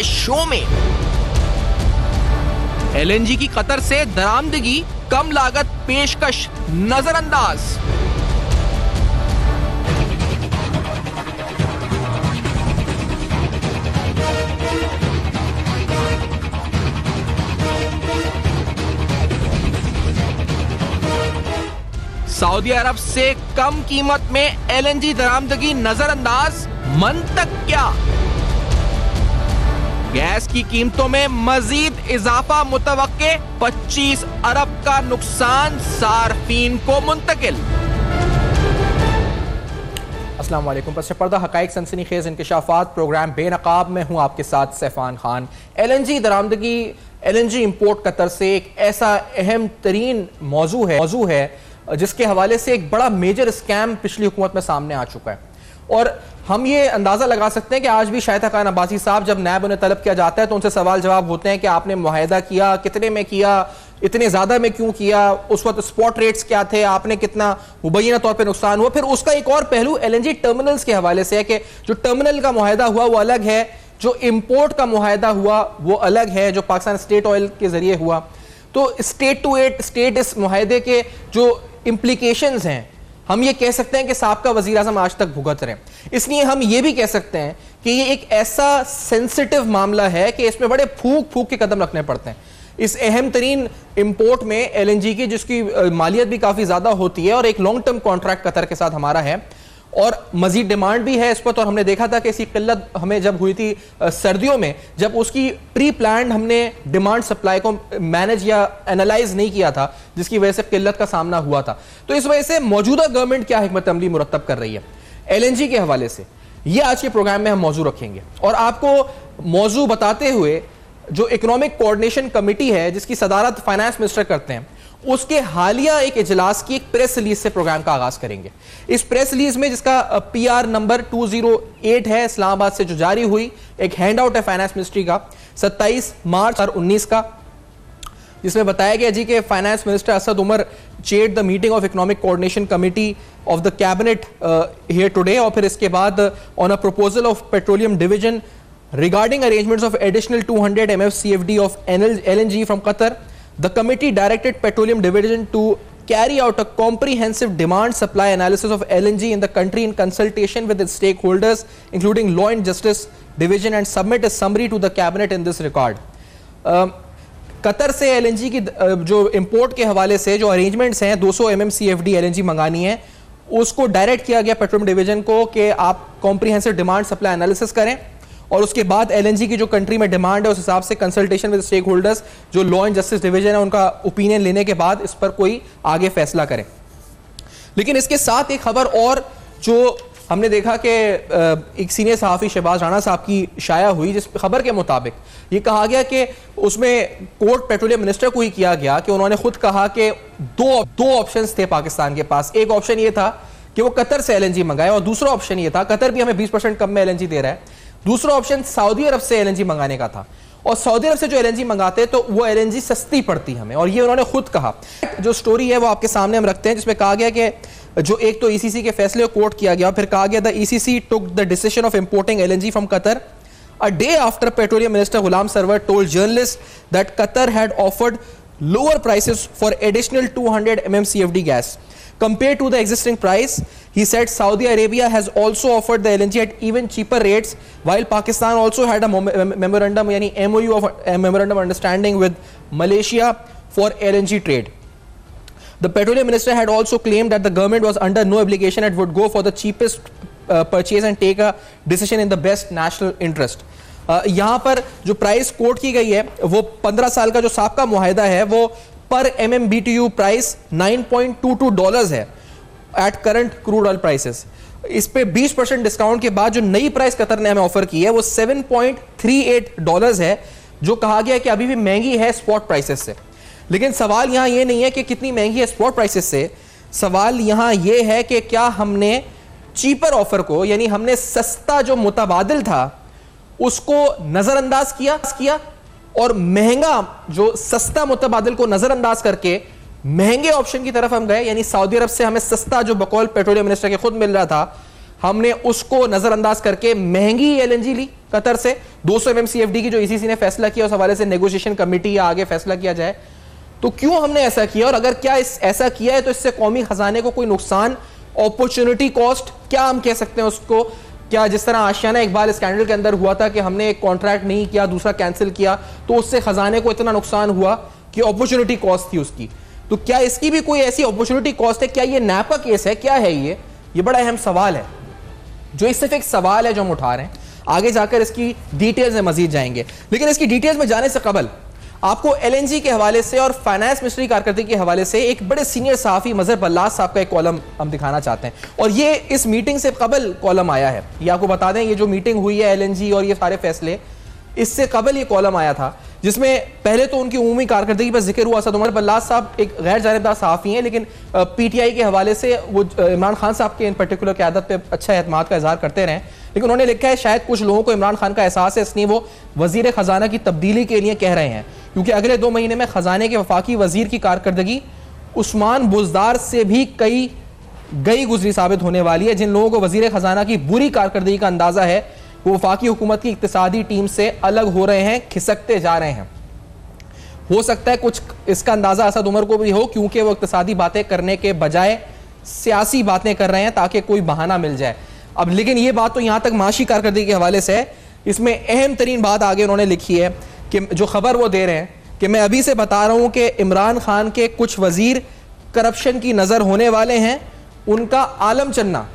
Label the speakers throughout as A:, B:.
A: के शो में। एलएनजी की कतर से दरामदगी, कम लागत पेशकश नजरअंदाज। सऊदी अरब से कम कीमत में एलएनजी दरामदगी नजरअंदाज, मंतक क्या? गैस की कीमतों में मजीद इजाफा मुतवक्के, 25 अरब का नुकसान सार्फिन को मुंतकिल। अस्सलाम वालेकुम। पस पर्दा हकाइक सनसनीखेज इंकशाफात प्रोग्राम बेनकाब में हूं आपके साथ सैफान खान। एलएनजी दरामदगी, एलएनजी इंपोर्ट कतर से एक ऐसा अहम तरीन मौजू है जिसके हवाले से एक बड़ा मेजर स्कैम पिछली हुकूमत में सामने आ चुका है। और हम ये अंदाजा लगा सकते हैं कि आज भी शाहिदा खान अब्बासी साहब जब नैब उन्हें तलब किया जाता है तो उनसे सवाल जवाब होते हैं कि आपने मुआहिदा किया, कितने में किया, इतने ज्यादा में क्यों किया, उस वक्त स्पॉट रेट्स क्या थे, आपने कितना मुबैना तौर पर नुकसान हुआ। फिर उसका एक और पहलू एलएनजी टर्मिनल्स के हवाले से है कि जो टर्मिनल का मुआहिदा हुआ वो अलग है, जो इंपोर्ट का मुआहिदा हुआ वो अलग है, जो पाकिस्तान स्टेट ऑयल के जरिए हुआ। तो स्टेट टू स्टेट इस मुआहिदे के जो इंप्लीकेशंस हैं, हम ये कह सकते हैं कि साबका वजीर आज़म आज तक भुगत रहे हैं। इसलिए हम ये भी कह सकते हैं कि ये एक ऐसा सेंसिटिव मामला है कि इसमें बड़े फूक के कदम रखने पड़ते हैं। इस अहम तरीन इंपोर्ट में एलएनजी की, जिसकी मालियत भी काफ़ी ज़्यादा होती है और एक लॉन्ग टर्म कॉन्ट्रैक्ट कतर के साथ हमारा है और मजीद डिमांड भी है इस पर। तो हमने देखा था कि इसकी किल्लत हमें जब हुई थी सर्दियों में, जब उसकी प्री प्लान हमने डिमांड सप्लाई को मैनेज या एनालाइज नहीं किया था, जिसकी वजह से किल्लत का सामना हुआ था। तो इस वजह से मौजूदा गवर्नमेंट क्या हिकमत अमली मुरतब कर रही है एलएनजी के हवाले से, ये आज के प्रोग्राम में हम मौजू रखेंगे। और आपको मौजू बताते हुए जो इकोनॉमिक कोऑर्डिनेशन कमेटी है जिसकी सदारत फाइनेंस मिनिस्टर करते हैं, उसके हालिया एक इजलास की एक प्रेस रिलीज से प्रोग्राम का आगाज करेंगे। इस प्रेस रिलीज में, जिसका पीआर नंबर 208 है, इस्लामाबाद से जो जारी हुई, एक हैंड आउट है फाइनेंस मिनिस्ट्री का 27 मार्च 2019 का, जिसमें बताया गया जी कि finance minister Asad Umar chaired the meeting of economic coordination committee of the cabinet here today. और फिर इसके बाद on a proposal of petroleum division regarding arrangements of additional 200 MMSCFD of LNG from Qatar, the committee directed Petroleum Division to carry out a comprehensive demand supply analysis of LNG in the country in consultation with its stakeholders, including Law and Justice Division, and submit a summary to the cabinet in this regard. Qatar से LNG की जो import के हवाले से जो arrangements हैं, 200 MMCFD LNG मंगानी है, उसको डायरेक्ट किया गया पेट्रोलियम डिवीजन को कि आप कॉम्प्रिहेंसिव डिमांड सप्लाई एनालिसिस करें और उसके बाद एलएनजी की जो कंट्री में डिमांड है उस हिसाब से कंसल्टेशन विद स्टेक होल्डर्स, जो लॉ एंड जस्टिस डिवीजन है, उनका ओपिनियन लेने के बाद इस पर कोई आगे फैसला करें। लेकिन इसके साथ एक खबर और जो हमने देखा कि एक सीनियर सहाफ़ी शहबाज राणा साहब की शाया हुई, जिस खबर के मुताबिक ये कहा गया कि उसमें कोर्ट पेट्रोलियम मिनिस्टर को ही किया गया कि उन्होंने खुद कहा कि दो ऑप्शंस थे पाकिस्तान के पास। एक ऑप्शन ये था कि वो कतर से एलएनजी मंगाए और दूसरा ऑप्शन ये था, कतर भी हमें 20% कम में एलएनजी दे रहा है, दूसरा ऑप्शन सऊदी अरब से एलएनजी मंगाने का था। और सऊदी अरब से जो एलएनजी मंगाते तो वो एलएनजी सस्ती पड़ती हमें, और ये उन्होंने खुद कहा। जो स्टोरी है वो आपके सामने हम रखते हैं, जिसमें कहा गया कि जो एक तो ईसीसी के फैसले को कोर्ट किया गया, फिर कहा गया the ECC took the decision of importing LNG from Qatar a day after petroleum minister Ghulam Sarwar told journalist that Qatar had offered lower prices for additional 200 MMCFD gas compared to the existing price. He said Saudi Arabia has also offered the LNG at even cheaper rates, while Pakistan also had a memorandum, yani MOU of a memorandum of understanding with Malaysia for LNG trade. The petroleum minister had also claimed that the government was under no obligation and would go for the cheapest purchase and take a decision in the best national interest. यहाँ पर जो price quote की गई है वो 15 साल का जो साबका मुआहिदा है वो पर MMBTU प्राइस $9.22 है at current crude oil prices. इस पे 20% डिस्काउंट के बाद जो नई प्राइस कतर ने हमें ऑफर की है वो $7.38 है, जो कहा गया है कि अभी भी महंगी है स्पॉट प्राइसेस से। लेकिन सवाल यहाँ ये नहीं है कि कितनी महंगी है स्पॉट प्राइसेस से, सवाल यहाँ ये है कि क्या हमने चीपर ऑफर को, यानी हमने सस्ता जो मुतबादिल था उसको नजरअंदाज किया और महंगा जो सस्ता मुतबादिल को नजरअंदाज करके महंगे ऑप्शन की तरफ हम गए, यानी सऊदी अरब से हमें सस्ता जो बकौल पेट्रोलियम मिनिस्टर के खुद मिल रहा था हमने उसको नजरअंदाज करके महंगी एलएनजी ली कतर से। 200 MMCFD की जो ईसीसी ने फैसला किया उस हवाले से नेगोशिएशन कमेटी या आगे फैसला किया जाए, तो क्यों हमने ऐसा किया, और अगर क्या ऐसा किया है तो इससे कौमी खजाने को कोई नुकसान, अपॉर्चुनिटी कॉस्ट क्या हम कह सकते हैं उसको? क्या जिस तरह आशियाना इकबाल स्कैंडल के अंदर हुआ था कि हमने एक कॉन्ट्रैक्ट नहीं किया, दूसरा कैंसिल किया, तो उससे खजाने को इतना नुकसान हुआ कि अपॉर्चुनिटी कॉस्ट थी उसकी, तो क्या इसकी भी कोई ऐसी अपॉर्चुनिटी कॉस्ट है? क्या ये नैप का केस है? क्या है ये बड़ा अहम सवाल है, जो सिर्फ एक सवाल है जो हम उठा रहे हैं। आगे जाकर इसकी डिटेल्स में मजीद जाएंगे, लेकिन इसकी डिटेल्स में जाने से कबल आपको एलएनजी के हवाले से और फाइनेंस मिनिस्ट्री कारकर्दगी के हवाले से एक बड़े सीनियर सहाफी मजहर बल्लास साहब का एक कॉलम हम दिखाना चाहते हैं, और ये इस मीटिंग से कबल कॉलम आया है। ये आपको बता दें, ये जो मीटिंग हुई है एलएनजी और ये सारे फैसले, इससे कबल ये कॉलम आया था, जिसमें पहले तो उनकी उमूमी कारकर्दगी पर जिक्र हुआ। असद उमर बल्लास साहब एक गैर जानिबदार सहाफ़ी हैं, लेकिन पीटीआई के हवाले से वो इमरान खान साहब के इन पर्टिकुलर क़यादत पे अच्छा एतमाद का इजहार करते रहे, लेकिन उन्होंने लिखा है शायद कुछ लोगों को इमरान खान का एहसास है, इसलिए वो वजीर खजाना की तब्दीली के लिए कह रहे हैं, क्योंकि अगले 2 महीने में खजाने के वफाकी वजीर की कारकर्दगी उस्मान बुज़दार से भी कई गई गुजरी साबित होने वाली है। जिन लोगों को वजीर खजाना की बुरी कारकर्दगी का अंदाजा है, वो वफाकी हुकूमत की इक्तिसादी टीम से अलग हो रहे हैं, खिसकते जा रहे हैं। हो सकता है कुछ इसका अंदाजा असद उमर को भी हो, क्योंकि वो इक्तिसादी बातें करने के बजाय सियासी बातें कर रहे हैं ताकि कोई बहाना मिल जाए। अब लेकिन ये बात तो यहां तक माशी कारकर्दगी के हवाले से है। इसमें अहम तरीन बात आगे उन्होंने लिखी है कि जो खबर वो दे रहे हैं कि मैं अभी से बता रहा हूं कि इमरान खान के कुछ वजीर करप्शन की नजर होने वाले हैं, उनका आलम चन्ना।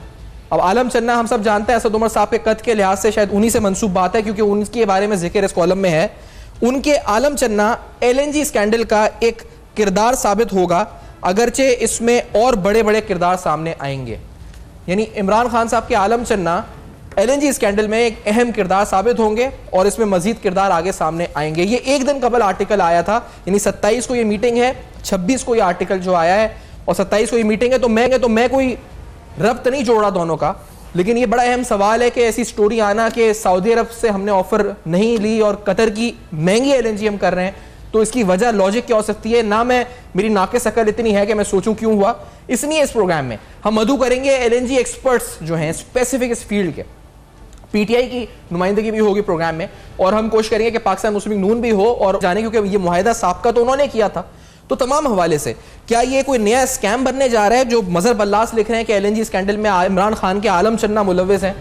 A: अब आलम चन्ना हम सब जानते हैं असद उमर साहब के कद के लिहाज से शायद उन्हीं से मंसूब बात है, क्योंकि उनके बारे में जिक्र इस कॉलम में है। उनके आलम चन्ना एलएनजी स्कैंडल का एक किरदार साबित होगा, अगरचे इसमें और बड़े बड़े किरदार सामने आएंगे। यानी इमरान खान साहब के आलम चन्ना एलएनजी स्कैंडल में एक अहम किरदार साबित होंगे और इसमें मजीद किरदार आगे सामने आएंगे। ये एक दिन कबल आर्टिकल आया था, यानी 27 को ये मीटिंग है, 26 को ये आर्टिकल जो आया है और 27 को ये मीटिंग है, तो मैं कोई रब्त नहीं जोड़ा दोनों का, लेकिन ये बड़ा अहम सवाल है कि ऐसी स्टोरी आना कि सऊदी अरब से हमने ऑफर नहीं ली और कतर की महंगी एलएनजी हम कर रहे हैं, तो इसकी वजह लॉजिक क्या हो सकती है? ना मेरी नाक़िस अकल इतनी है कि मैं सोचूं क्यों हुआ। इसलिए इस प्रोग्राम में हम मदू करेंगे एलएनजी एक्सपर्ट्स जो हैं स्पेसिफिक इस फील्ड के, पीटीआई की नुमाइंदगी भी होगी प्रोग्राम में, और हम कोशिश करेंगे कि पाकिस्तान मुस्लिम लीग नून भी हो और जाने, क्योंकि ये मुआहिदा साबका तो उन्होंने किया था। तो तमाम हवाले से क्या ये कोई नया स्कैम बनने जा रहा है? जो मजहर बल्लास लिख रहे हैं कि एलएनजी स्कैंडल में इमरान खान के आलम चन्ना मुलव्विस हैं,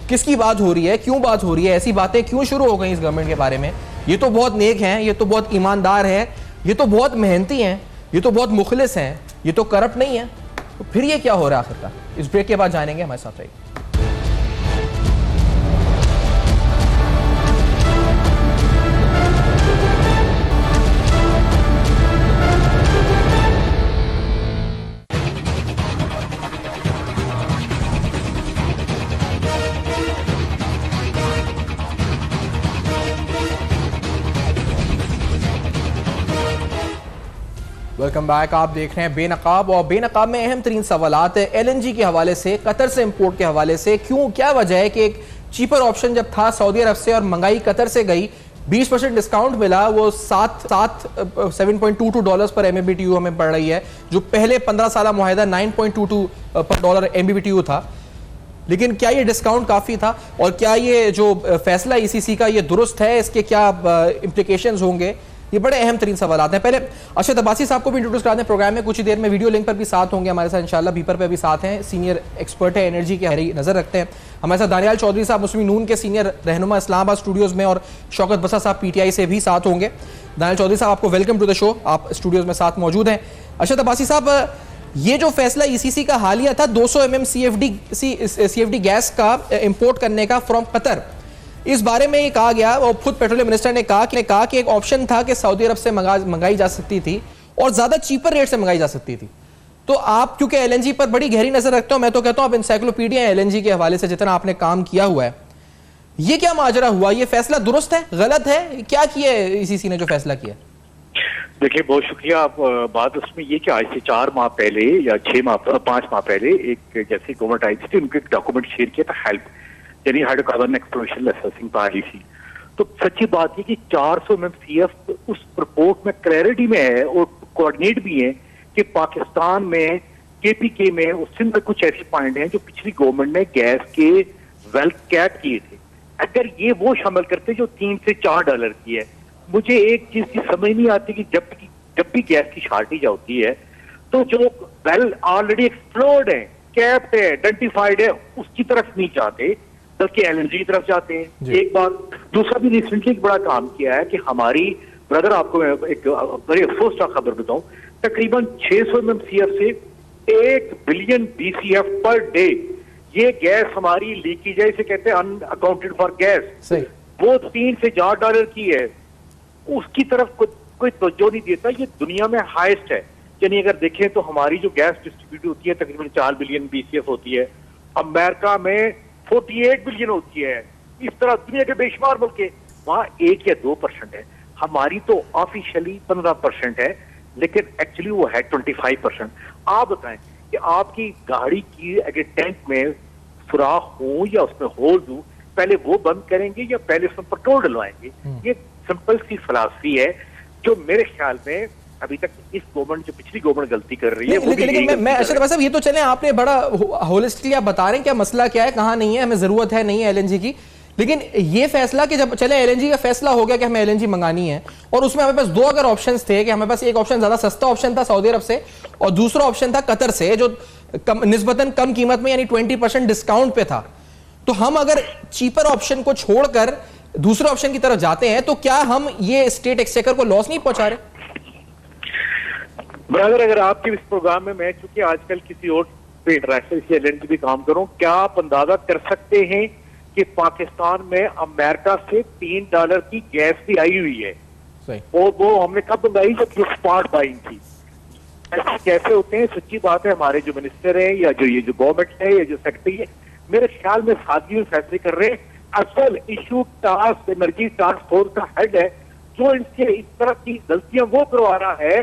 A: किसकी बात हो रही है, क्यों बात हो रही है, ऐसी बातें क्यों शुरू हो गई इस गवर्नमेंट के बारे में? ये तो बहुत नेक हैं, ये तो बहुत ईमानदार हैं, ये तो बहुत मेहनती हैं, ये तो बहुत मुखलिस हैं, ये तो करप्ट नहीं है, तो फिर ये क्या हो रहा है आखिरकार? इस ब्रेक के बाद जानेंगे, हमारे साथ रहिए। Welcome back. आप देख रहे हैं बेनकाब, और बेनकाब में अहम तरीन सवालात है एलएनजी के हवाले से, कतर से इंपोर्ट के हवाले से। क्यों, क्या वजह है कि एक चीपर ऑप्शन जब था सऊदी अरब से और मंगाई कतर से गई, 20% डिस्काउंट मिला, वो 7.22 डॉलर्स पर MMBTU हमें पड़ रही है, जो पहले 15 साल मुआहिदा 9.22 पर डॉलर MMBTU था। लेकिन क्या ये डिस्काउंट काफ़ी था, और क्या ये जो फैसला ईसीसी का ये दुरुस्त है, इसके क्या इम्प्लीकेशंस होंगे? ये बड़े अहम तरीन सवाल आते हैं। पहले अरशद अब्बासी साहब को भी इंट्रोड्यूस करा दें प्रोग्राम में, कुछ ही देर में वीडियो लिंक पर भी साथ होंगे हमारे साथ इंशाल्लाह, बीपर पे भी साथ हैं, सीनियर एक्सपर्ट है एनर्जी के, नजर रखते हैं। हमारे साथ दानियाल चौधरी साहब मुस्लिम नून के सीनियर रहनुमा इस्लामाबाद स्टूडियोज़ में, और शौकत बसा साहब PTI से भी साथ होंगे। दानियाल चौधरी साहब, आपको वेलकम टू द शो, आप स्टूडियोज़ में साथ मौजूद हैं। अरशद अब्बासी साहब, ये जो फैसला ईसीसी का हालिया था 200 MMCFD गैस का इंपोर्ट करने का फ्रॉम कतर, इस बारे में ये कहा गया, और खुद पेट्रोलियम मिनिस्टर ने कहा कि एक ऑप्शन था कि सऊदी अरब से मंगाई जा सकती थी और ज्यादा चीपर रेट से मंगाई जा सकती थी। तो आप क्योंकि एलएनजी पर बड़ी गहरी नजर रखते हो, मैं तो कहता हूं आप इंसाइक्लोपीडिया एलएनजी के हवाले से जितना आपने काम किया हुआ है, ये क्या माजरा हुआ? ये फैसला दुरुस्त है, गलत है, क्या किया ईसीसी ने जो फैसला किया?
B: देखिए, बहुत शुक्रिया। आप बात उसमें ये कि आज से 4 माह पहले या 5 माह पहले एक जैसे गवर्नमेंट आई थी, उनके डॉक्यूमेंट शेयर किया था, हेल्प यानी हाइड्रोकार्बन एक्सप्लोरेशन लाइसेंसिंग पॉलिसी। तो सच्ची बात है कि 400 MMCF उस रिपोर्ट में क्लैरिटी में है और कोऑर्डिनेट भी है कि पाकिस्तान में KPK में उस सिंध में कुछ ऐसे पॉइंट हैं जो पिछली गवर्नमेंट ने गैस के वेल्थ कैप किए थे। अगर ये वो शामिल करते जो $3 से $4 की है, मुझे एक चीज की समझ नहीं आती कि जब भी गैस की शॉर्टेज होती है तो जो वेल ऑलरेडी एक्सप्लोर्ड है, कैप्ड है, आइडेंटिफाइड है, उसकी तरफ नहीं जाते बल्कि LNG की तरफ जाते हैं। एक बात। दूसरा भी रिसेंटली एक बड़ा काम किया है कि हमारी ब्रदर, आपको मैं एक बड़ी अफसोस का खबर बताऊं, तकरीबन 600 MMCF से 1 बिलियन BCF पर डे ये गैस हमारी लीकेज है, इसे कहते हैं अनअकाउंटेड फॉर गैस। वो $3 से $4 की है, उसकी तरफ कोई तवज्जो नहीं देता। ये दुनिया में हाईएस्ट है। यानी अगर देखें तो हमारी जो गैस डिस्ट्रीब्यूट होती है तकरीबन 4 बिलियन BCF होती है, अमेरिका में 48 बिलियन होती है। इस तरह दुनिया के बेशुमार मुल्क के वहां 1 या 2% है। हमारी तो ऑफिशियली 15% है, लेकिन एक्चुअली वो है 25%। आप बताएं कि आपकी गाड़ी की अगर टैंक में सुराख हो या उसमें होल हो, पहले वो बंद करेंगे या पहले उसमें पेट्रोल डलवाएंगे? ये सिंपल सी फिलॉसफी है जो मेरे ख्याल में अभी तक इस गवर्नमेंट, जो पिछली गवर्नमेंट गलती कर रही है।
A: लेकिन मैं अरशद अब्बास साहब, ये तो चले आपने बड़ा होलिस्टिकली आप बता रहे हैं क्या मसला क्या है, कहाँ नहीं है, हमें जरूरत है नहीं है LNG की, लेकिन ये फैसला कि जब चले LNG का फैसला हो गया कि हमें LNG मंगानी है, और उसमें हमें पास 2 अगर ऑप्शंस थे कि हमें पास एक ऑप्शन ज्यादा सस्ता ऑप्शन था सऊदी अरब से और दूसरा ऑप्शन था कतर से जो निस्बतन कम कीमत में यानी 20% डिस्काउंट पे था, तो हम अगर चीपर ऑप्शन को छोड़कर दूसरे ऑप्शन की तरफ जाते हैं तो क्या हम ये स्टेट एक्सचेकर को लॉस नहीं पहुंचा रहे?
B: ब्रदर, अगर आपके इस प्रोग्राम में मैं चूंकि आजकल किसी और पे इंटरनेशनल LNG भी काम करूं, क्या आप अंदाजा कर सकते हैं कि पाकिस्तान में अमेरिका से $3 की गैस भी आई हुई है? और वो हमने कब मंगाई? जब जो स्पॉट बाइंग थी। ऐसे कैसे होते हैं? सच्ची बात है, हमारे जो मिनिस्टर हैं या जो ये जो गवर्नमेंट है या जो सेक्रेटरी है, मेरे ख्याल में सादगी में फैसले कर रहे हैं। असल issue task energy task force का हेड है जो इनसे इस तरह की गलतियां वो करवा रहा है,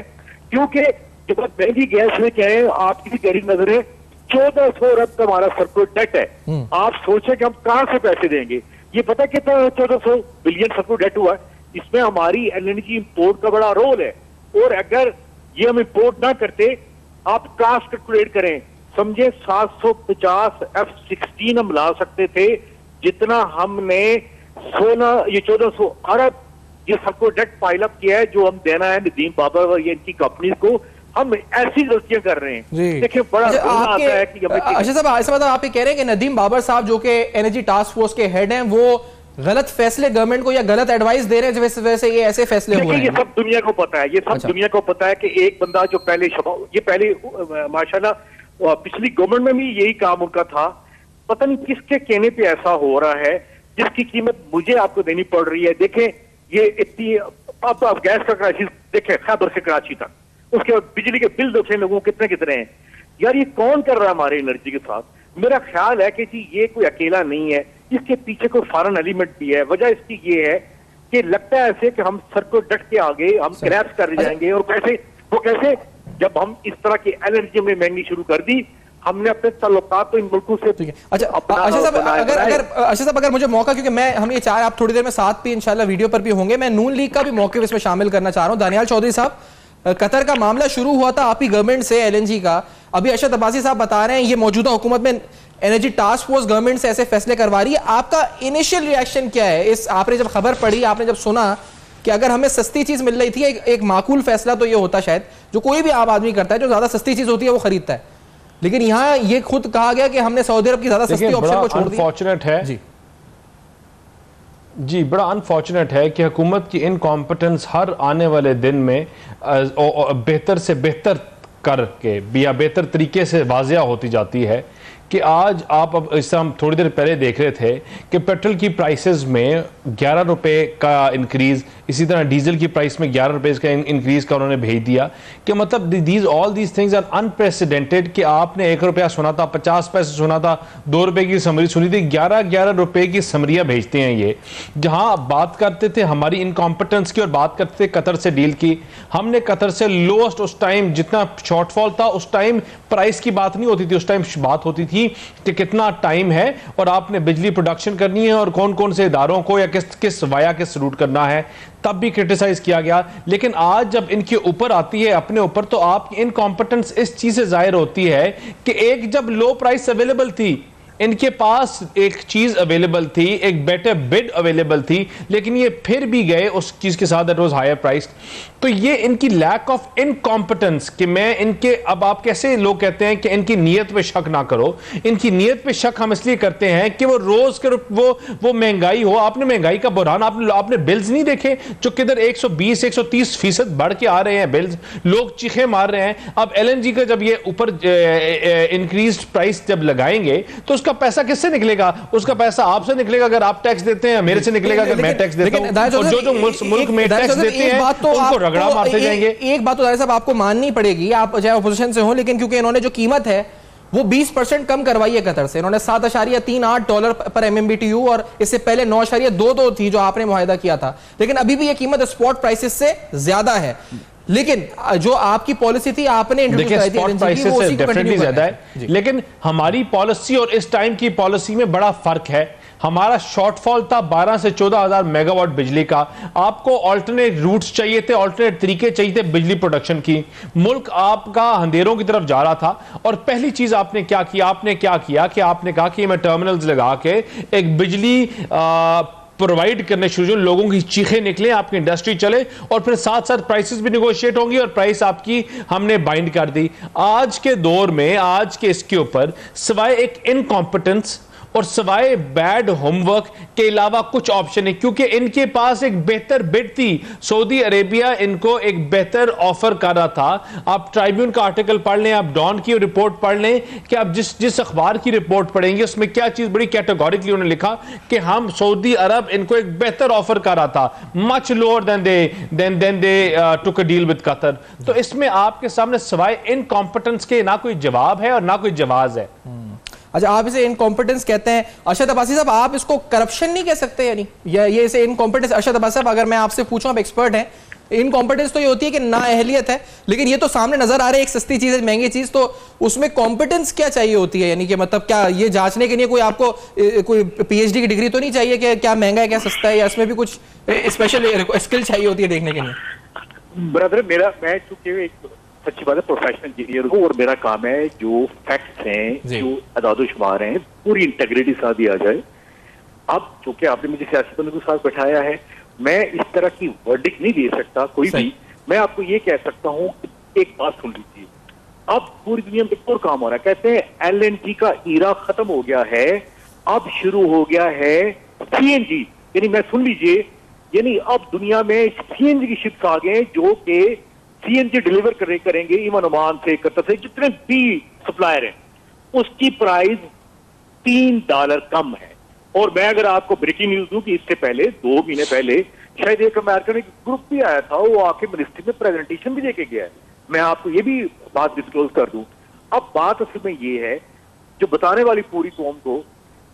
B: क्योंकि जब महंगी गैस में क्या है, आपकी भी गहरी नजर है, 1400 अरब का हमारा सर्कुलर डेट है। आप सोचे कि हम कहां से पैसे देंगे? ये पता कितना 1400 बिलियन सर्कुलर डेट हुआ है? इसमें हमारी LNG इंपोर्ट का बड़ा रोल है। और अगर ये हम इंपोर्ट ना करते, आप कास्ट कैलकुलेट करें, समझे 750 F-16 हम ला सकते थे, जितना हमने 1400 अरब ये सबको डेट पाइल अप किया है जो हम देना है नदीम बाबर और ये इनकी कंपनी को। हम ऐसी गलतियां कर रहे हैं। देखिए बड़ा आता है कि
A: अच्छा साहब, ऐसा मतलब आप ये कह रहे हैं कि नदीम बाबर साहब जो कि एनर्जी टास्क फोर्स के हेड हैं, वो गलत फैसले गवर्नमेंट को या गलत एडवाइस दे रहे हैं, जिस वजह से ये ऐसे फैसले हुए हैं?
B: ये सब दुनिया को पता है, ये सब दुनिया को पता है कि एक बंदा जो पहले माशाल्लाह पिछली गवर्नमेंट में भी यही काम उनका था, पता नहीं किसके कहने पे ऐसा हो रहा है जिसकी कीमत मुझे आपको देनी पड़ रही है। देखें ये इतनी अब गैस का क्राइसिस देखें, खैबर से कराची तक, उसके बाद बिजली के बिल देखें लोगों कितने कितने हैं। यार ये कौन कर रहा है हमारे एनर्जी के साथ? मेरा ख्याल है कि जी ये कोई अकेला नहीं है, इसके पीछे कोई फॉरेन एलिमेंट भी है। वजह इसकी ये है कि लगता है ऐसे कि हम सर को डट के आगे हम क्रैश कर जाएंगे। और कैसे जब हम इस तरह की एनर्जी में महंगी शुरू कर दी, हमने अपने ताल्लुकात तो इन मुल्कों से।
A: अच्छा साहब, अगर मुझे मौका, क्योंकि हम ये चार आप थोड़ी देर में साथ भी इंशाल्लाह वीडियो पर भी होंगे, मैं नून लीग का भी मौके इसमें शामिल करना चाह रहा हूं। दानियाल चौधरी साहब, कतर का मामला शुरू हुआ था आप ही गवर्नमेंट से LNG का, अभी अरशद अब्बासी साहब बता रहे हैं ये मौजूदा हुकूमत में एनर्जी टास्क फोर्स गवर्नमेंट से ऐसे फैसले करवा रही है। आपका इनिशियल रिएक्शन क्या है इस, आपने जब खबर पढ़ी, आपने जब सुना कि अगर हमें सस्ती चीज मिल रही थी, एक माकूल फैसला तो ये होता शायद जो कोई भी आम आदमी करता है, जो ज्यादा सस्ती चीज होती है वो खरीदता है, लेकिन यहाँ ये खुद कहा गया कि हमने सऊदी अरब की ज्यादा सस्ती ऑप्शन को छोड़ दिया।
C: अनफॉर्चुनेट है जी, बड़ा अनफॉर्चुनेट है कि हुकूमत की इनकॉम्पिटेंस हर आने वाले दिन में बेहतर से बेहतर करके या बेहतर तरीके से वाजिया होती जाती है कि आज आप, अब इस हम थोड़ी देर पहले देख रहे थे कि पेट्रोल की प्राइसेस में 11 रुपए का इंक्रीज, इसी तरह डीजल की प्राइस में 11 रुपए का इंक्रीज का उन्होंने भेज दिया कि मतलब all these things are unprecedented कि आपने 1 रुपया सुना था, 50 पैसे सुना था, 2 रुपए की समरी सुनी थी, 11 रुपए की समरियां भेजते हैं ये। जहां बात करते थे हमारी इनकॉम्पिटेंस की और बात करते थे कतर से डील की, हमने कतर से लोएस्ट उस टाइम जितना शॉर्टफॉल था उस टाइम प्राइस की बात नहीं होती थी, उस टाइम बात होती थी की कि कितना टाइम है और आपने बिजली प्रोडक्शन करनी है और कौन कौन से इदारों को या किस वाया किस रूट करना है, तब भी क्रिटिसाइज किया गया। लेकिन आज जब इनके ऊपर आती है अपने ऊपर, तो आपकी इनकॉम्पिटेंस इस चीज से जाहिर होती है कि एक जब लो प्राइस अवेलेबल थी, इनके पास एक चीज अवेलेबल थी, एक बेटर बिड अवेलेबल थी, लेकिन ये फिर भी गए उस चीज के साथ दैट वाज हायर प्राइस। तो ये इनकी लैक ऑफ इनकॉम्पिटेंस कि मैं इनके, अब आप कैसे लोग कहते हैं कि इनकी नीयत पे शक ना करो, इनकी नीयत पे शक हम इसलिए करते हैं कि वो रोज के वो महंगाई हो। आपने महंगाई का बुरहान, आपने बिल्स नहीं देखे जो किधर 120-130% बढ़ के आ रहे हैं बिल्स, लोग चीखे मार रहे हैं। अब एलएनजी का जब ये ऊपर इंक्रीज प्राइस जब लगाएंगे तो उसका पैसा किससे निकलेगा? उसका पैसा आपसे निकलेगा अगर आप टैक्स देते हैं, मेरे से निकलेगा अगर मैं टैक्स देता हूं, और जो मुल्क में टैक्स देते हैं उनको रगड़ा मारते जाएंगे।
A: एक बात तो दादा साहब आपको माननी पड़ेगी, आप चाहे अपोजिशन से हो, लेकिन क्योंकि इन्होंने जो कीमत है वो 20% कम करवाई है कतर से। इन्होंने $7.38 पर MMBTU और इससे पहले 9.22 थी जो आपने मुआहदा किया था, लेकिन अभी भी ये कीमत स्पॉट प्राइसेस से ज्यादा है। लेकिन जो आपकी पॉलिसी थी, आपने
C: स्पॉट प्राइसेस से डेफिनेटली ज्यादा है, लेकिन हमारी पॉलिसी और इस टाइम की पॉलिसी में बड़ा फर्क है। हमारा शॉर्टफॉल था 12 से 14 हजार मेगावाट बिजली का। आपको अल्टरनेट रूट्स चाहिए थे, अल्टरनेट तरीके चाहिए थे बिजली प्रोडक्शन की। मुल्क आपका अंधेरों की तरफ जा रहा था और पहली चीज आपने क्या किया कि आपने कहा कि मैं टर्मिनल्स लगा के एक बिजली प्रोवाइड करने शुरू, लोगों की चीखें निकले, आपकी इंडस्ट्री चले, और फिर साथ साथ प्राइसेस भी निगोशिएट होंगी और प्राइस आपकी हमने बाइंड कर दी। आज के दौर में, आज के इसके ऊपर सिवाय एक इनकॉम्पिटेंस और सिवाय बैड होमवर्क के अलावा कुछ ऑप्शन है, क्योंकि इनके पास एक बेहतर बिड थी। सऊदी अरेबिया इनको एक बेहतर ऑफर कर रहा था। आप ट्राइब्यून का आर्टिकल पढ़ लें, आप डॉन की रिपोर्ट पढ़ लें, कि आप जिस अखबार की रिपोर्ट पढ़ेंगे उसमें क्या चीज बड़ी कैटेगोरिकली उन्होंने लिखा कि हम सऊदी अरब इनको एक बेहतर ऑफर कर रहा था, much lower than they took a deal with Qatar. तो इसमें आपके सामने सिवाय इनकॉम्पिटेंस के ना कोई जवाब है और ना कोई जवाब है।
A: अच्छा, आप इसे इनकॉम्पिटेंस कहते हैं। अरशद अब्बासी साहब, आप इसको करप्शन नहीं कह सकते? यानी ये इसे इनकॉम्पिटेंस, अरशद अब्बासी साहब अगर मैं आपसे पूछूं, आप एक्सपर्ट हैं, इनकॉम्पिटेंस तो ये होती है कि ना अहलियत है, लेकिन ये तो सामने नजर आ रहा है एक सस्ती चीज है, महंगी चीज, तो उसमें कॉम्पिटेंस क्या चाहिए होती है? यानी कि मतलब क्या ये जांचने के लिए कोई आपको कोई PhD की डिग्री तो नहीं चाहिए कि क्या महंगा है क्या सस्ता है, या इसमें भी कुछ स्पेशल स्किल चाहिए होती है देखने के लिए?
B: ब्रदर, मैं चूंकि एक सच्ची बात है प्रोफेशनल इंजीनियर हूँ और मेरा काम है जो फैक्ट्स हैं, जो अदादोशुमार हैं, पूरी इंटेग्रिटी साथ दिया जाए। अब चूंकि आपने मुझे सियासी बंदों के साथ बैठाया है, मैं इस तरह की वर्डिक्ट नहीं दे सकता कोई भी। मैं आपको ये कह सकता हूँ कि एक बात सुन लीजिए, अब पूरी दुनिया में एक और काम हो रहा है, कहते हैं LNG का ईरा खत्म हो गया है, अब शुरू हो गया है CNG। यानी मैं सुन लीजिए, यानी अब दुनिया में CNG की शिप्स आ गए जो कि CNG डिलीवर करेंगे ईमान ओमान से, कतर से, जितने भी सप्लायर हैं, उसकी प्राइस $3 कम है। और मैं अगर आपको ब्रेकिंग न्यूज दूं कि इससे पहले 2 महीने पहले शायद एक अमेरिकन ग्रुप भी आया था, वो आके मिनिस्ट्री में प्रेजेंटेशन भी देके गया है। मैं आपको ये भी बात डिस्क्लोज कर दूं। अब बात असल में ये है, जो बताने वाली पूरी कौम को,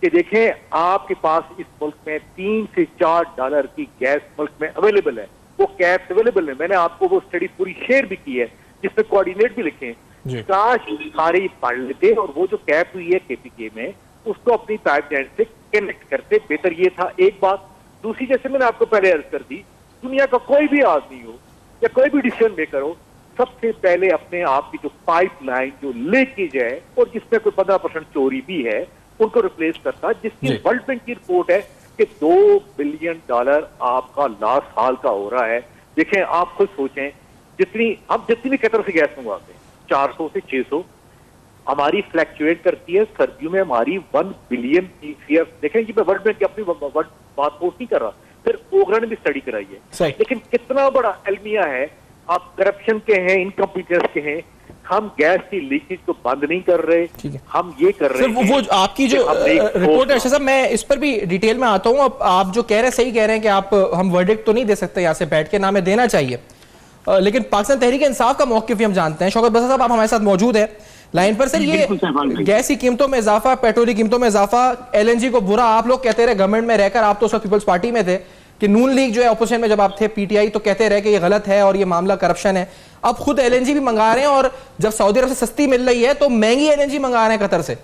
B: कि देखें आपके पास इस मुल्क में $3 से $4 की गैस मुल्क में अवेलेबल है, वो कैप्स अवेलेबल है। मैंने आपको वो स्टडी पूरी शेयर भी की है जिसमें कोऑर्डिनेट भी लिखे हैं। काश सारे पढ़ लेते और वो जो कैप हुई है KPK में उसको अपनी पाइपलाइन से कनेक्ट करते, बेहतर ये था। एक बात। दूसरी, जैसे मैंने आपको पहले अर्ज कर दी, दुनिया का कोई भी आदमी हो या कोई भी डिसीजन मेकर हो, सबसे पहले अपने आप की जो पाइपलाइन जो लीकेज है और जिसमें कोई 15% चोरी भी है, उनको रिप्लेस करता, जिसकी वर्ल्ड बैंक की रिपोर्ट है कि $2 बिलियन आपका लास्ट साल का हो रहा है। देखें, आप खुद सोचें, जितनी भी कतर से गैस मंगवाते हैं 400 से 600, हमारी फ्लैक्चुएट करती है। सर्दियों में हमारी 1 बिलियन TCF। देखें कि मैं वर्ल्ड बैंक की अपनी बात पोस्ट नहीं कर रहा, फिर ओगरा ने भी स्टडी कराई है। लेकिन कितना बड़ा अलमिया है, आप करप्शन के हैं, इनकम्पिटेंस के हैं। हम गैस की लीकेज को बंद नहीं कर रहे, हम ये कर रहे हैं।
A: वो आपकी जो रिपोर्ट है साहब, मैं इस पर भी डिटेल में आता हूं। आप जो कह रहे हैं सही कह रहे हैं कि आप हम वर्डिक्ट तो नहीं दे सकते यहाँ से बैठ के, ना हमें देना चाहिए, लेकिन पाकिस्तान तहरीक इंसाफ का मौक़िफ़ भी हम जानते हैं। शौकत बसर साहब, आप हमारे साथ मौजूद है लाइन पर। सर, ये गैस की कीमतों में इजाफा, पेट्रोल की कीमतों में इजाफा, LNG को बुरा, आप लोग कहते रहे गवर्नमेंट में रहकर, आप तो उस वक्त पीपल्स पार्टी में थे, कि नून लीग जो है अपोजिशन में जब आप थे PTI, तो कहते रहे कि ये गलत है और ये मामला करप्शन है। अब खुद LNG भी मंगा रहे हैं और जब सऊदी अरब से सस्ती मिल रही है तो महंगी LNG मंगा रहे हैं कतर से।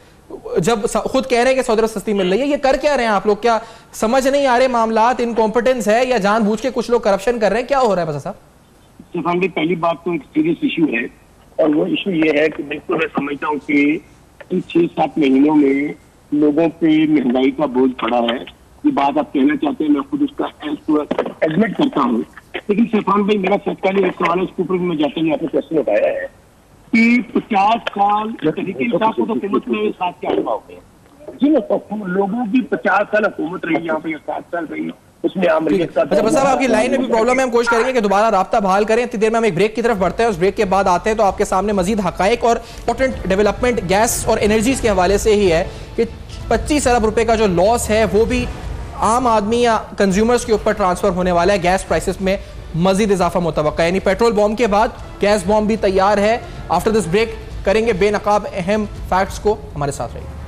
A: जब खुद कह रहे हैं कि सऊदी अरब सस्ती मिल रही है, ये कर क्या रहे हैं आप लोग? क्या समझ नहीं आ रहे मामलात, इनकॉम्पिटेंस है या जानबूझ के कुछ लोग करप्शन कर रहे हैं? क्या हो रहा है बस साहब?
D: सफान भाई, पहली बात तो एक सीरियस इशू है, और वो इशू ये है कि बिल्कुल मैं समझता हूँ कि इन 6-7 महीनों में लोगों पे महंगाई का बोझ पड़ा है। ये बात आप कहना चाहते हैं, मैं खुद उसका एडमिट करता हूँ। लेकिन सफान भाई, मेरा सबका लिए एक सवाल है, उसके ऊपर मैं जाते ही आपने क्वेश्चन उठाया है कि 50 साल तरीके इंसाफ को तो हुकूमत में साथ क्या अनुभव है जी, लोगों की 50 साल हुकूमत रही यहाँ पे, 7 साल रही, उसमें आमरीत का।
A: अच्छा बस साहब, आपकी लाइन में भी प्रॉब्लम है, हम कोशिश करेंगे कि दोबारा राब्ता बहाल करें। इतनी देर में हम एक ब्रेक की तरफ बढ़ते हैं, उस ब्रेक के बाद आते हैं तो आपके सामने मजीद हकाइक और इंपॉर्टेंट डेवलपमेंट गैस और एनर्जीज के हवाले से ही है कि 25 अरब रुपए का जो लॉस है वो भी आम आदमी या कंज्यूमर्स के ऊपर ट्रांसफर होने वाला है। गैस प्राइसेस में मजीद इजाफा मुतवक्का है, यानी पेट्रोल बॉम्ब के बाद गैस बॉम्ब भी तैयार है। आफ्टर दिस ब्रेक करेंगे बेनकाब अहम फैक्ट्स को, हमारे साथ रहिए।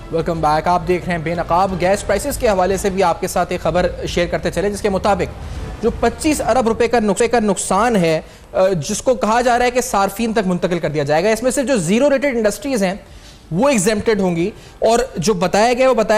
A: Welcome back. आप देख रहे हैं बेनकाब। गैस प्राइसेस के हवाले से भी आपके साथ एक खबर शेयर करते चले, जिसके मुताबिक जो 25 अरब रुपए का नुकसान है, जिसको कहा जा रहा है कि सार्फिन तक मुंतकिल कर दिया जाएगा, इसमें से जो जीरो रेटेड इंडस्ट्रीज हैं वो एग्जेम्प्टेड होंगी। और जो बताया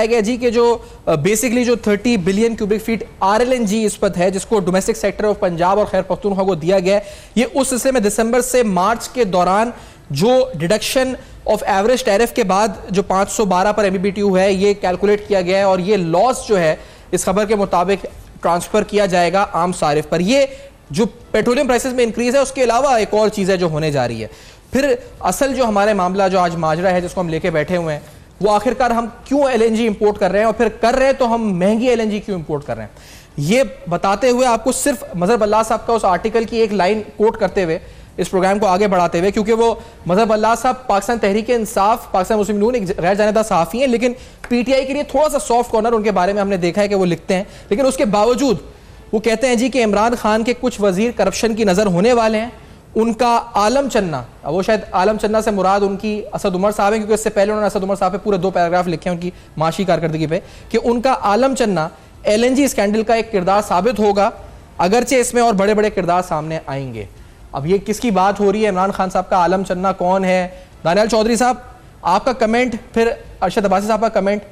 A: गया जी कि जो बेसिकली जो 30 बिलियन क्यूबिक फीट RLNG इस पर है, जिसको डोमेस्टिक सेक्टर ऑफ पंजाब और खैर पख्तूनख्वा को दिया गया है, ये उस सिलसिले में दिसंबर से मार्च के दौरान जो डिडक्शन ऑफ एवरेज टैरिफ के बाद जो 512 पर MMBTU है, ये कैलकुलेट किया गया है और ये लॉस जो है इस खबर के मुताबिक ट्रांसफर किया जाएगा आम सारिफ पर। ये जो पेट्रोलियम प्राइसेस में इंक्रीज है, उसके अलावा एक और चीज़ है जो होने जा रही है। फिर असल जो हमारे मामला जो आज माजरा है जिसको हम लेके बैठे हुए हैं, वो आखिरकार हम क्यों LNG इंपोर्ट कर रहे हैं, और फिर कर रहे हैं तो हम महंगी LNG क्यों इंपोर्ट कर रहे हैं, ये बताते हुए आपको सिर्फ मजहर बल्लाह साहब का उस आर्टिकल की एक लाइन कोट करते हुए इस प्रोग्राम को आगे बढ़ाते हुए, क्योंकि वो मजहर बल्लाह साहब पाकिस्तान तहरीक इंसाफ, पाकिस्तान मुस्लिम नून एक गैर जानिबदार सहाफ़ी हैं, लेकिन PTI के लिए थोड़ा सा सॉफ्ट कॉर्नर उनके बारे में हमने देखा है कि वो लिखते हैं। लेकिन उसके बावजूद वो कहते हैं जी कि इमरान खान के कुछ वजीर करप्शन की नज़र होने वाले हैं। उनका आलम चन्ना, वो शायद आलम चन्ना से मुराद उनकी असद उमर साहब है, क्योंकि इससे पहले उन्होंने असद उमर साहब पे पूरे 2 पैराग्राफ लिखे हैं उनकी माशी कारकर्दगी पे, कि उनका आलम चन्ना LNG स्कैंडल का एक किरदार साबित होगा, अगरचे इसमें और बड़े बड़े किरदार सामने आएंगे। अब ये किसकी बात हो रही है? इमरान खान साहब का आलम चन्ना कौन है? दानियाल चौधरी साहब, आपका कमेंट, फिर अरशद अब्बासी साहब का कमेंट।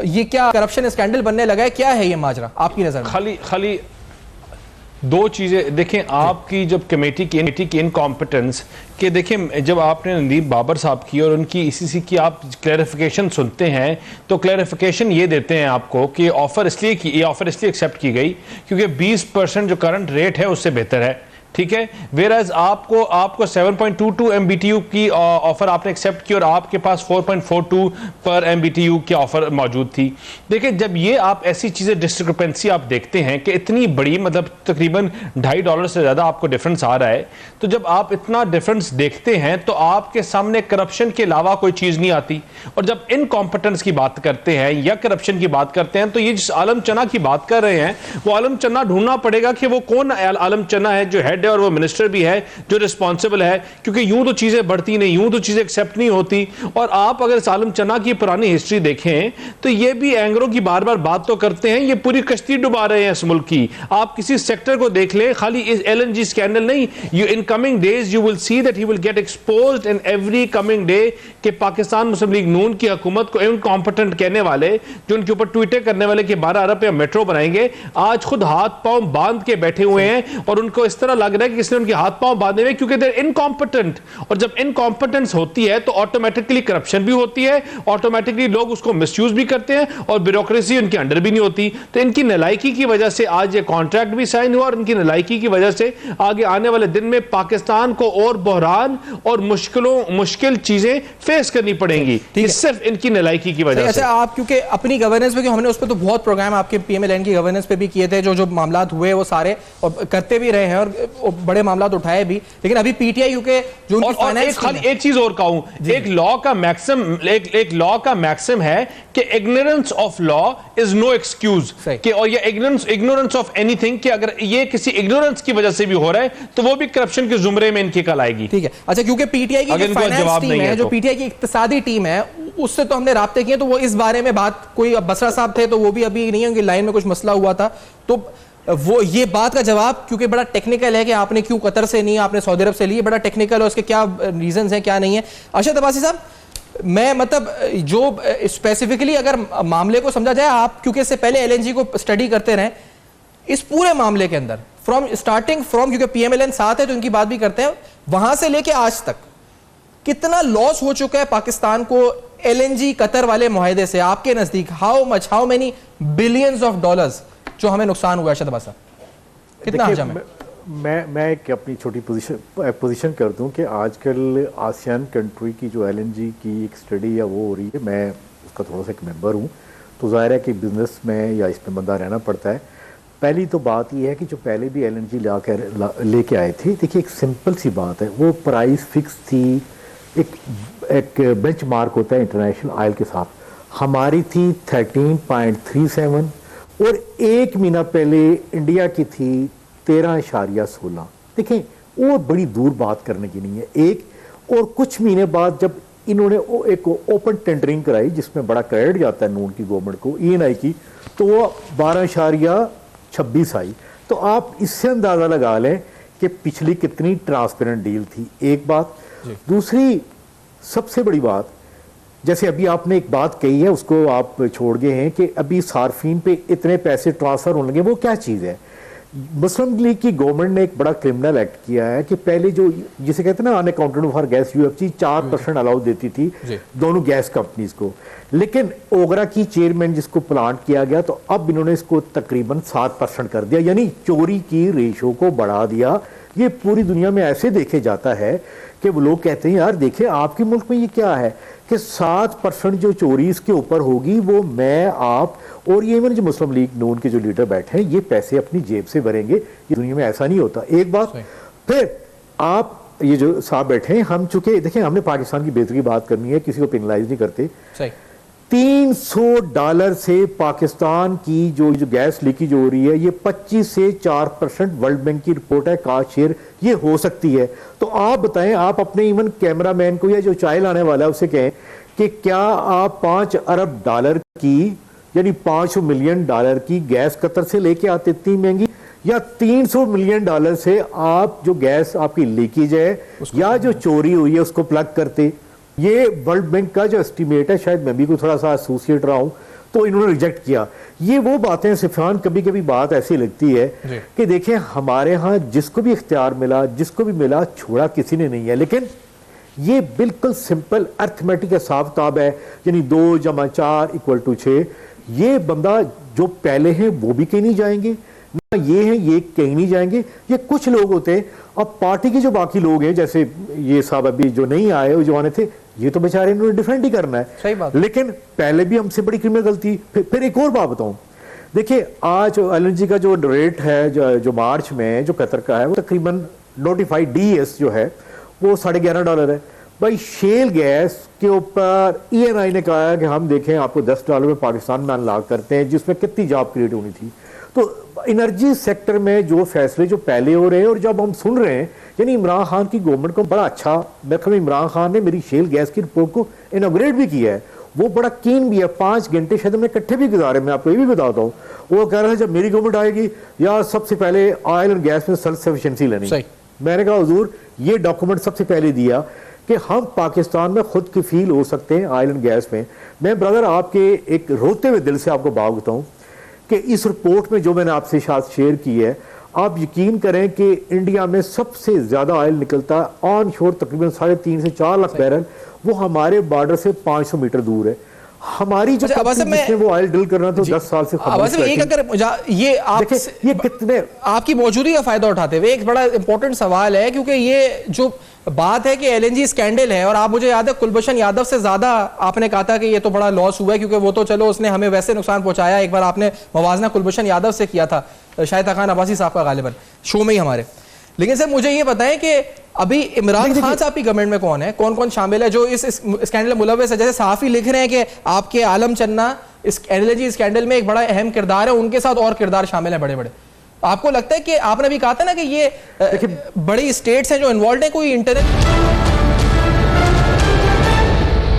A: ये क्या करप्शन स्कैंडल बनने लगा है? क्या है ये माजरा आपकी नजर में?
C: खाली 2 चीजें देखें। आपकी जब कमेटी की इनकॉम्पिटेंस कि देखें, जब आपने नदीम बाबर साहब की और उनकी ICC की आप क्लैरिफिकेशन सुनते हैं, तो क्लैरिफिकेशन ये देते हैं आपको कि ये ऑफर इसलिए एक्सेप्ट की गई क्योंकि 20% जो करंट रेट है उससे बेहतर है, ठीक है। वेराज आपको 7.22 MBTU की ऑफर आपने एक्सेप्ट की और आपके पास 4.42 पर MBTU की ऑफर मौजूद थी। देखिए, जब ये आप ऐसी चीजें डिस्क्रिपेंसी आप देखते हैं कि इतनी बड़ी, मतलब तकरीबन $2.5 से ज्यादा आपको डिफरेंस आ रहा है, तो जब आप इतना डिफरेंस देखते हैं तो आपके सामने करप्शन के अलावा कोई चीज नहीं आती। और जब इनकॉम्पिटेंस की बात करते हैं या करप्शन की बात करते हैं, तो ये जिस आलम चन्ना की बात कर रहे हैं, वो आलम चन्ना ढूंढना पड़ेगा कि वो कौन आलम चन्ना है जो हेड और वो मिनिस्टर भी है जो रिस्पॉन्सिबल है, क्योंकि यूं तो चीजें बढ़ती नहीं, यूं तो चीजें एक्सेप्ट नहीं होती। और आप अगर सालम चन्ना की पुरानी हिस्ट्री देखें तो ये भी एंगरों की बार बार बात तो करते हैं, ये पूरी कश्ती डुबा रहे हैं इस मुल्क की। आप किसी सेक्टर को देख लें, खाली इस LNG स्कैंडल नहीं, you in coming days you will see that he will get exposed in every coming day कि पाकिस्तान मुस्लिम लीग नून की हुकूमत को इनकॉम्पिटेंट कहने वाले, जो उनके ऊपर ट्वीटर करने वाले कि 12 अरब पे मेट्रो बनाएंगे, आज खुद हाथ पांव बांध के बैठे हुए हैं और उनको इस तरह लग रहा है कि इसने उनके हाथ पांव बांधे हुए, क्योंकि देर इनकॉम्पिटेंट। और जब इनकॉम्पिटेंस होती है तो ऑटोमेटिकली करप्शन भी होती है, ऑटोमेटिकली लोग उसको मिसयूज भी करते हैं और ब्यूरोक्रेसी उनके अंडर भी नहीं होती। तो इनकी नलायकी की वजह से आज ये कॉन्ट्रैक्ट भी साइन हुआ और इनकी नलायकी की वजह से आगे आने वाले दिन में पाकिस्तान को और बहरान और मुश्किल चीजें फेस करनी पड़ेंगी, सिर्फ इनकी नलायकी की वजह से।
A: अच्छा, आप क्योंकि अपनी गवर्नेंस पे, हमने उस पर तो बहुत प्रोग्राम आपके PMLN की गवर्नेंस पे भी किए थे, जो मामला हुए वो सारे और करते भी रहे हैं, और बड़े मामला उठाए भी, लेकिन अभी पीटीआई क्योंकि जो उनकी फाइनेंस
C: खाली एक चीज और कहूं, एक लॉ का मैक्सिम है कि ignorance of law is no excuse, कि और ये इग्नोरेंस ऑफ एनीथिंग, कि अगर ये किसी इग्नोरेंस की वजह से भी हो रहा है तो वो भी करप्शन के जुमरे में इनकी कल आएगी।
A: ठीक है, अच्छा, क्योंकि पीटीआई की जो फाइनेंस टीम है, जो पीटीआई की इक्तिसादी टीम है, उससे तो हमने राब्ते किए, तो वो इस बारे में बात, कोई बसरा साहब थे तो वो भी अभी नहीं होंगे, लाइन में कुछ मसला हुआ था, तो वो ये बात का जवाब, क्योंकि बड़ा टेक्निकल है कि आपने क्यों कतर से नहीं, आपने सऊदी अरब से लिए, बड़ा टेक्निकल है, उसके क्या रीजंस हैं क्या नहीं है। अरशद अब्बासी साहब, मैं मतलब जो स्पेसिफिकली अगर मामले को समझा जाए, आप क्योंकि इससे पहले एलएनजी को स्टडी करते रहे, इस पूरे मामले के अंदर क्योंकि पीएमएलएन साथ है तो इनकी बात भी करते हैं, वहां से लेके आज तक कितना लॉस हो चुका है पाकिस्तान को एलएनजी कतर वाले मुआहदे से, आपके नजदीक how many billions of dollars जो हमें नुकसान हुआ है? अरशद अब्बासी साहब, कितना हजम है?
E: मैं एक अपनी छोटी पोजीशन कर दूं कि आजकल आसियान कंट्री की जो एलएनजी की एक स्टडी या वो हो रही है, मैं उसका थोड़ा सा एक मेंबर हूं, तो ज़ाहिर है कि बिजनेस में या इसमें बंदा रहना पड़ता है। पहली तो बात यह है कि जो पहले भी एलएनजी लेके आए थे, देखिए एक सिंपल सी बात है, वो प्राइस फिक्स थी, एक बेंचमार्क होता है इंटरनेशनल ऑयल के साथ, हमारी थी 13.37 और एक महीना पहले इंडिया की थी 13.16। देखें वो बड़ी दूर बात करने की नहीं है। एक और कुछ महीने बाद जब इन्होंने एक ओपन टेंडरिंग कराई जिसमें बड़ा क्रेडिट जाता है नून की गवर्नमेंट को, ईएनआई की, तो वो 12.26 आई। तो आप इससे अंदाज़ा लगा लें कि पिछली कितनी ट्रांसपेरेंट डील थी। एक बात, दूसरी सबसे बड़ी बात, जैसे अभी आपने एक बात कही है उसको आप छोड़ गए हैं कि अभी सार्फिन पे इतने पैसे ट्रांसफर होने लगे, वो क्या चीज़ है? मुस्लिम लीग की गवर्नमेंट ने एक बड़ा क्रिमिनल एक्ट किया है कि पहले जो जिसे कहते हैं ना unaccounted for gas, UFC 4% allow देती थी दोनों गैस कंपनीज को, लेकिन ओगरा की चेयरमैन जिसको प्लांट किया गया, तो अब इन्होंने इसको तकरीबन 7% कर दिया, यानी चोरी की रेशो को बढ़ा दिया। ये पूरी दुनिया में ऐसे देखे जाता है कि वो लोग कहते हैं यार देखिए आपके मुल्क में ये क्या है कि 7% जो चोरी इसके ऊपर होगी वो मैं, आप और ये जो मुस्लिम लीग नून के जो लीडर बैठे हैं ये पैसे अपनी जेब से भरेंगे। ये दुनिया में ऐसा नहीं होता। एक बात, फिर आप ये जो साहब बैठे हैं, हम चूंकि देखिए हमने पाकिस्तान की बेहतरी की बात करनी है, किसी को पेनलाइज नहीं करते। $300 से पाकिस्तान की जो गैस लीकेज हो रही है, ये 25 से 4% वर्ल्ड बैंक की रिपोर्ट है, कास्ट शेयर ये हो सकती है। तो आप बताएं, आप अपने इवन कैमरामैन को या जो चाय लाने वाला है उसे कहें कि क्या आप $5 अरब की यानी $500 मिलियन की गैस कतर से लेके आते इतनी महंगी, या $300 मिलियन से आप जो गैस आपकी लीकेज है या जो चोरी हुई है उसको प्लग करते? ये वर्ल्ड बैंक का जो एस्टिमेट है, शायद मैं भी कोई थोड़ा सा एसोसिएट रहा हूं, तो इन्होंने रिजेक्ट किया। ये वो बातें सिफान, कभी कभी बात ऐसी लगती है कि देखें हमारे यहाँ जिसको भी इख्तियार मिला, जिसको भी मिला, छोड़ा किसी ने नहीं है, लेकिन ये बिल्कुल सिंपल अर्थमेटिक हिसाब किताब है, यानी 2 + 4 = 6। ये बंदा जो पहले हैं वो भी कहीं नहीं जाएंगे, ना ये है ये कहीं नहीं जाएंगे। ये कुछ लोग होते हैं, अब पार्टी के जो बाकी लोग हैं, जैसे ये साहब अभी जो नहीं आए वो जो आने थे, ये तो बेचारे इन्होंने डिफरेंट ही करना है।
A: सही बात।
E: लेकिन पहले भी हमसे बड़ी क्रिमिनल गलती। फिर एक और बात बताऊं, देखिए आज एलएनजी का जो रेट है जो मार्च में जो कतर का है, वो तकरीबन नोटिफाइड डीएस जो है वो $11.5 है। भाई शेल गैस के ऊपर ईएनआई ने कहा है कि हम देखें आपको $10 में पाकिस्तान में अनलॉक करते हैं, जिसमें कितनी जॉब क्रिएट होनी थी। तो एनर्जी सेक्टर में जो फैसले जो पहले हो रहे हैं और जब हम सुन रहे हैं, यानी इमरान खान की गवर्नमेंट को बड़ा अच्छा, मैं कहूँ इमरान खान ने मेरी शेल गैस की रिपोर्ट को इनॉग्रेट भी किया है, वो बड़ा कीन भी है। 5 घंटे शायद हमने इकट्ठे भी गुजारे। मैं आपको ये भी बताता हूँ, वो कह रहा है जब मेरी गवर्नमेंट आएगी यार सबसे पहले ऑयल एंड गैस में सेल्फ सफिशिएंसी लेनी। मैंने कहा हुजूर ये डॉक्यूमेंट सबसे पहले दिया कि हम पाकिस्तान में खुद कफील हो सकते हैं ऑयल एंड गैस में। मैं ब्रदर आपके एक रोते हुए दिल से आपको बात बताऊं कि इस रिपोर्ट में जो मैंने आपसे साथ शेयर की है, आप यकीन करें कि इंडिया में सबसे ज्यादा ऑयल निकलता है ऑन शोर, तकरीबन 3.5 से 4 लाख बैरल, वो हमारे बॉर्डर से 500 मीटर दूर है। हमारी जो जिसने वो ऑयल ड्रिल करना तो 10 साल से ये कितने
A: आपकी मौजूदगी का फायदा उठाते हुए एक बड़ा इंपॉर्टेंट सवाल है, क्योंकि ये जो बात है कि एलएनजी स्कैंडल है, और आप मुझे याद है कुलभूषण यादव से ज्यादा आपने कहा था कि ये तो बड़ा लॉस हुआ है, क्योंकि वो तो चलो उसने हमें वैसे नुकसान पहुंचाया। एक बार आपने मवाजना कुलभूषण यादव से किया था, शाहिद खान अब्बासी साहब का गालिबन शो में ही हमारे। लेकिन सर मुझे ये बताएं कि अभी इमरान खान साहब की गवर्नमेंट में कौन है, कौन कौन शामिल है जो इस स्कैंडल में मुलव्वस है? जैसे सहाफी लिख रहे हैं कि आपके आलम चन्ना इस एलएनजी स्कैंडल में एक बड़ा अहम किरदार है, उनके साथ और किरदार शामिल है बड़े बड़े। आपको लगता है कि आपने भी कहा था ना कि ये बड़ी स्टेट्स हैं जो इन्वॉल्व है, कोई इंटरनेट